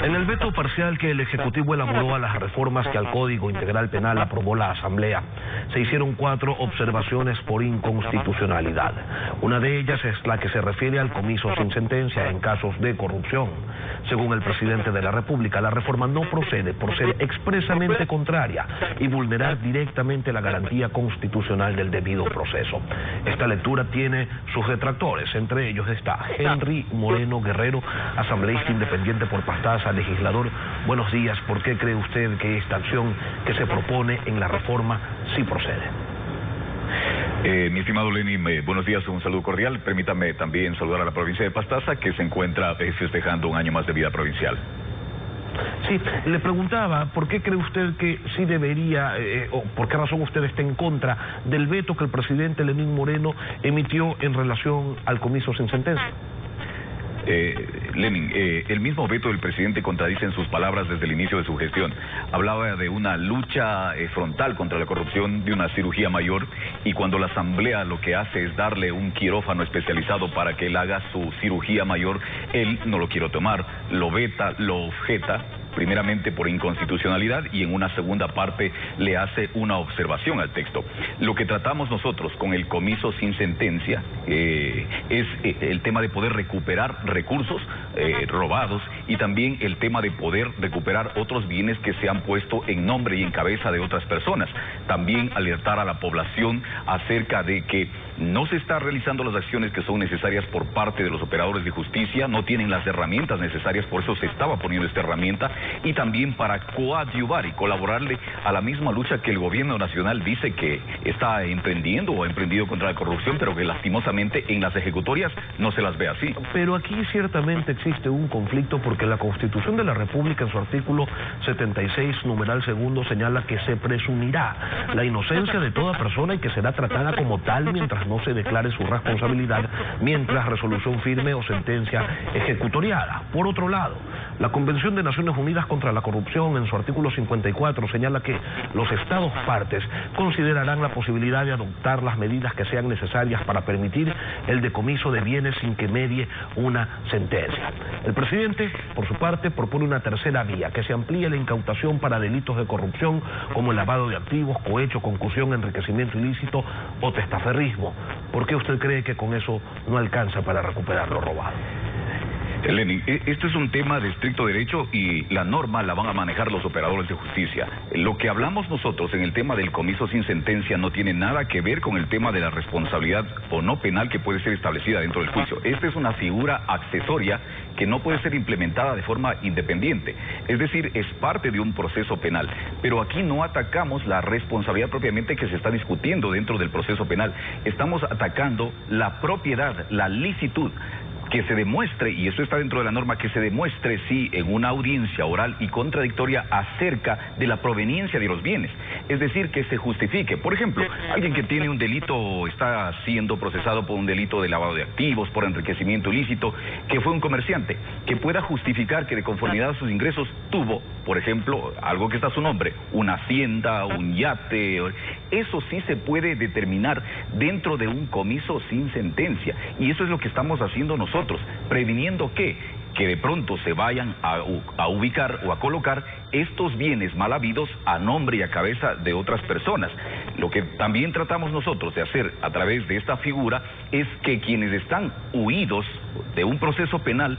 En el veto parcial que el Ejecutivo elaboró a las reformas que al Código Integral Penal aprobó la Asamblea, se hicieron 4 observaciones por inconstitucionalidad. Una de ellas es la que se refiere al comiso sin sentencia en casos de corrupción. Según el presidente de la República, la reforma no procede por ser expresamente contraria y vulnerar directamente la garantía constitucional del debido proceso. Esta lectura tiene sus detractores, entre ellos está Henry Moreno Guerrero, asambleísta independiente por Pastaza, legislador. Buenos días. ¿Por qué cree usted que esta acción que se propone en la reforma sí procede? Mi estimado Lenin, buenos días, un saludo cordial. Permítame también saludar a la provincia de Pastaza, que se encuentra festejando un año más de vida provincial. Sí, le preguntaba, ¿por qué cree usted que sí debería, o por qué razón usted está en contra del veto que el presidente Lenín Moreno emitió en relación al comiso sin sentencia? Lenin, el mismo veto del presidente contradice en sus palabras desde el inicio de su gestión. Hablaba de una lucha frontal contra la corrupción, de una cirugía mayor, y cuando la Asamblea lo que hace es darle un quirófano especializado para que él haga su cirugía mayor, él no lo quiere tomar, lo veta, lo objeta, primeramente por inconstitucionalidad, y en una segunda parte le hace una observación al texto. Lo que tratamos nosotros con el comiso sin sentencia es el tema de poder recuperar recursos robados, y también el tema de poder recuperar otros bienes que se han puesto en nombre y en cabeza de otras personas. También alertar a la población acerca de que no se están realizando las acciones que son necesarias por parte de los operadores de justicia, no tienen las herramientas necesarias, por eso se estaba poniendo esta herramienta, y también para coadyuvar y colaborarle a la misma lucha que el gobierno nacional dice que está emprendiendo o ha emprendido contra la corrupción, pero que lastimosamente en las ejecutorias no se las ve así. Pero aquí ciertamente existe un conflicto, porque la Constitución de la República en su artículo 76, numeral segundo, señala que se presumirá la inocencia de toda persona y que será tratada como tal mientras no se declare su responsabilidad, mientras resolución firme o sentencia ejecutoriada. Por otro lado, la Convención de Naciones Unidas contra la Corrupción, en su artículo 54, señala que los Estados partes considerarán la posibilidad de adoptar las medidas que sean necesarias para permitir el decomiso de bienes sin que medie una sentencia. El presidente, por su parte, propone una tercera vía, que se amplíe la incautación para delitos de corrupción como el lavado de activos, cohecho, concusión, enriquecimiento ilícito o testaferrismo. ¿Por qué usted cree que con eso no alcanza para recuperar lo robado? Lenin, esto es un tema de estricto derecho y la norma la van a manejar los operadores de justicia. Lo que hablamos nosotros en el tema del comiso sin sentencia no tiene nada que ver con el tema de la responsabilidad o no penal que puede ser establecida dentro del juicio. Esta es una figura accesoria que no puede ser implementada de forma independiente. Es decir, es parte de un proceso penal. Pero aquí no atacamos la responsabilidad propiamente que se está discutiendo dentro del proceso penal. Estamos atacando la propiedad, la licitud. Que se demuestre, y eso está dentro de la norma, que se demuestre sí en una audiencia oral y contradictoria acerca de la proveniencia de los bienes. Es decir, que se justifique. Por ejemplo, alguien que tiene un delito, está siendo procesado por un delito de lavado de activos, por enriquecimiento ilícito, que fue un comerciante, que pueda justificar que de conformidad a sus ingresos tuvo, por ejemplo, algo que está a su nombre, una hacienda, un yate. Eso sí se puede determinar dentro de un comiso sin sentencia, y eso es lo que estamos haciendo nosotros, previniendo que de pronto se vayan a ubicar o a colocar estos bienes mal habidos a nombre y a cabeza de otras personas. Lo que también tratamos nosotros de hacer a través de esta figura es que quienes están huidos de un proceso penal,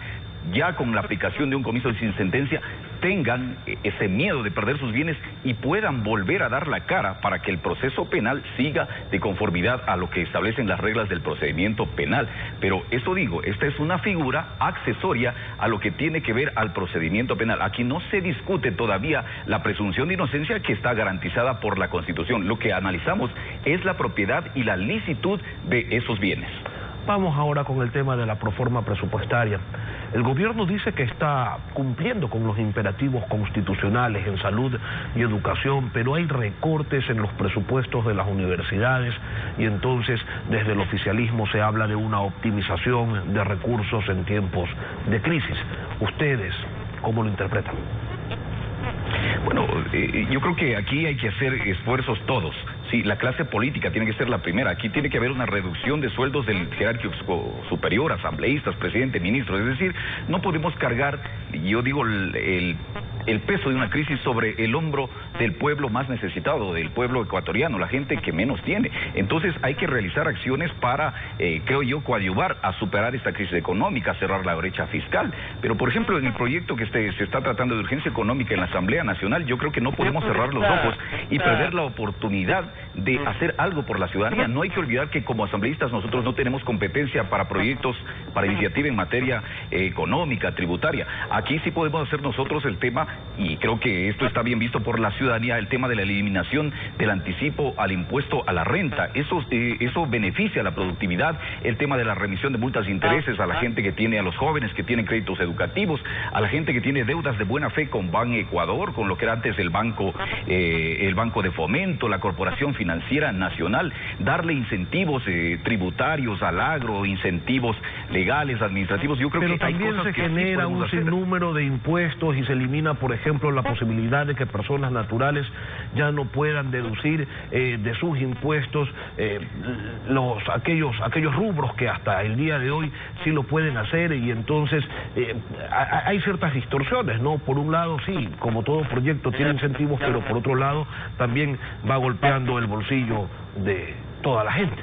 ya con la aplicación de un comiso sin sentencia, tengan ese miedo de perder sus bienes y puedan volver a dar la cara para que el proceso penal siga de conformidad a lo que establecen las reglas del procedimiento penal. Pero eso digo, esta es una figura accesoria a lo que tiene que ver al procedimiento penal. Aquí no se discute todavía la presunción de inocencia que está garantizada por la Constitución. Lo que analizamos es la propiedad y la licitud de esos bienes. Vamos ahora con el tema de la proforma presupuestaria. El gobierno dice que está cumpliendo con los imperativos constitucionales en salud y educación, pero hay recortes en los presupuestos de las universidades y entonces desde el oficialismo se habla de una optimización de recursos en tiempos de crisis. ¿Ustedes cómo lo interpretan? Bueno, yo creo que aquí hay que hacer esfuerzos todos. Sí, la clase política tiene que ser la primera. Aquí tiene que haber una reducción de sueldos del jerárquico superior, asambleístas, presidente, ministros. Es decir, no podemos cargar, yo digo, el peso de una crisis sobre el hombro del pueblo más necesitado, del pueblo ecuatoriano, la gente que menos tiene. Entonces hay que realizar acciones para, creo yo, coadyuvar a superar esta crisis económica, cerrar la brecha fiscal. Pero, por ejemplo, en el proyecto que se está tratando de urgencia económica en la Asamblea Nacional, yo creo que no podemos cerrar los ojos y perder la oportunidad de hacer algo por la ciudadanía. No hay que olvidar que como asambleístas nosotros no tenemos competencia para proyectos, para iniciativa en materia económica, tributaria. Aquí sí podemos hacer nosotros el tema, y creo que esto está bien visto por la ciudadanía, el tema de la eliminación del anticipo al impuesto a la renta. Eso beneficia a la productividad, el tema de la remisión de multas e intereses a la gente que tiene, a los jóvenes que tienen créditos educativos, a la gente que tiene deudas de buena fe con Ban Ecuador, con lo que era antes el Banco de Fomento, la Corporación Financiera Nacional, darle incentivos tributarios al agro, incentivos legales, administrativos. Yo creo pero que hay también cosas se que genera sí un sinnúmero de impuestos y se elimina, por ejemplo, la posibilidad de que personas naturales ya no puedan deducir de sus impuestos aquellos rubros que hasta el día de hoy sí lo pueden hacer, y entonces hay ciertas distorsiones, ¿no? Por un lado, sí, como todo proyecto tiene incentivos, pero por otro lado también va golpeando el bolsillo de toda la gente.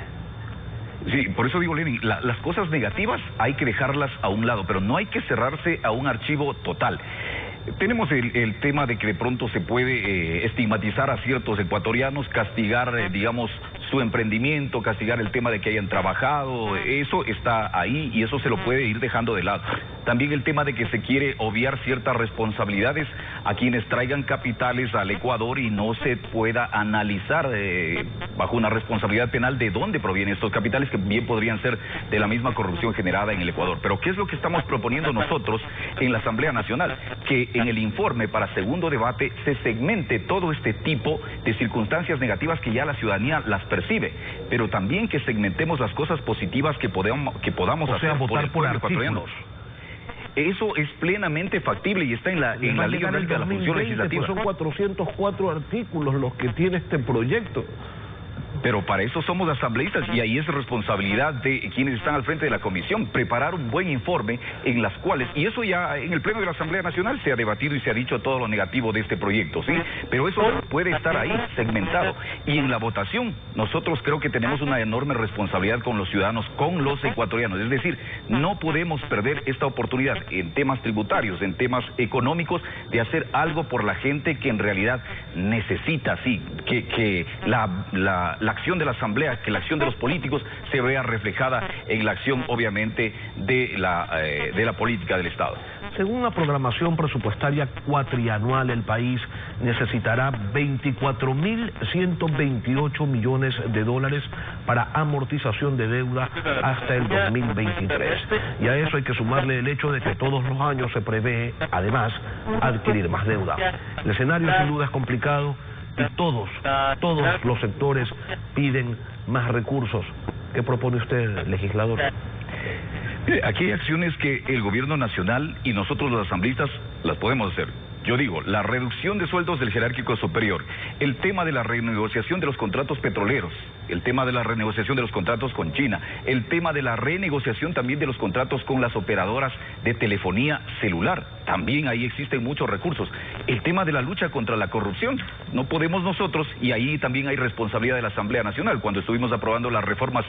Sí, por eso digo, Lenin, las cosas negativas hay que dejarlas a un lado, pero no hay que cerrarse a un archivo total. Tenemos el tema de que de pronto se puede estigmatizar a ciertos ecuatorianos, castigar, digamos, su emprendimiento, castigar el tema de que hayan trabajado. Eso está ahí y eso se lo puede ir dejando de lado. También el tema de que se quiere obviar ciertas responsabilidades a quienes traigan capitales al Ecuador y no se pueda analizar bajo una responsabilidad penal de dónde provienen estos capitales, que bien podrían ser de la misma corrupción generada en el Ecuador. Pero ¿qué es lo que estamos proponiendo nosotros en la Asamblea Nacional? Que en el informe para segundo debate se segmente todo este tipo de circunstancias negativas que ya la ciudadanía las percibe, pero también que segmentemos las cosas positivas que podamos hacer por el pueblo ecuatoriano. Eso es plenamente factible y está en la Ley Orgánica de la Función Legislativa. Pues son 404 artículos los que tiene este proyecto. Pero para eso somos asambleístas y ahí es responsabilidad de quienes están al frente de la comisión, preparar un buen informe en las cuales, y eso ya en el Pleno de la Asamblea Nacional se ha debatido y se ha dicho todo lo negativo de este proyecto, ¿sí? Pero eso puede estar ahí segmentado. Y en la votación, nosotros creo que tenemos una enorme responsabilidad con los ciudadanos, con los ecuatorianos. Es decir, no podemos perder esta oportunidad en temas tributarios, en temas económicos, de hacer algo por la gente que en realidad necesita, sí, que la acción de la Asamblea, que la acción de los políticos se vea reflejada en la acción, obviamente, de la política del Estado. Según la programación presupuestaria cuatrianual, el país necesitará 24.128 millones de dólares para amortización de deuda hasta el 2023. Y a eso hay que sumarle el hecho de que todos los años se prevé, además, adquirir más deuda. El escenario sin duda es complicado y todos los sectores piden más recursos. ¿Qué propone usted, legislador? Aquí hay acciones que el gobierno nacional y nosotros los asambleístas las podemos hacer. Yo digo, la reducción de sueldos del jerárquico superior, el tema de la renegociación de los contratos petroleros, el tema de la renegociación de los contratos con China, el tema de la renegociación también de los contratos con las operadoras de telefonía celular. También ahí existen muchos recursos. El tema de la lucha contra la corrupción. No podemos nosotros, y ahí también hay responsabilidad de la Asamblea Nacional. Cuando estuvimos aprobando las reformas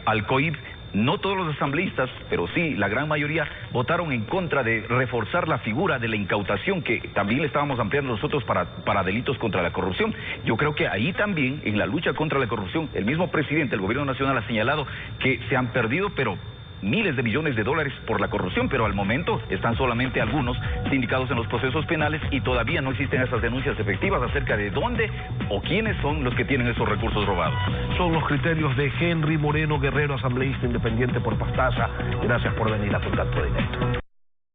al COIP, no todos los asambleístas, pero sí la gran mayoría, votaron en contra de reforzar la figura de la incautación, que también le estábamos ampliando nosotros para delitos contra la corrupción. Yo creo que ahí también, en la lucha contra la corrupción, el mismo presidente del gobierno nacional ha señalado que se han perdido, pero miles de millones de dólares por la corrupción, pero al momento están solamente algunos sindicados en los procesos penales y todavía no existen esas denuncias efectivas acerca de dónde o quiénes son los que tienen esos recursos robados. Son los criterios de Henry Moreno Guerrero, asambleísta independiente por Pastaza. Gracias por venir a Contacto Directo.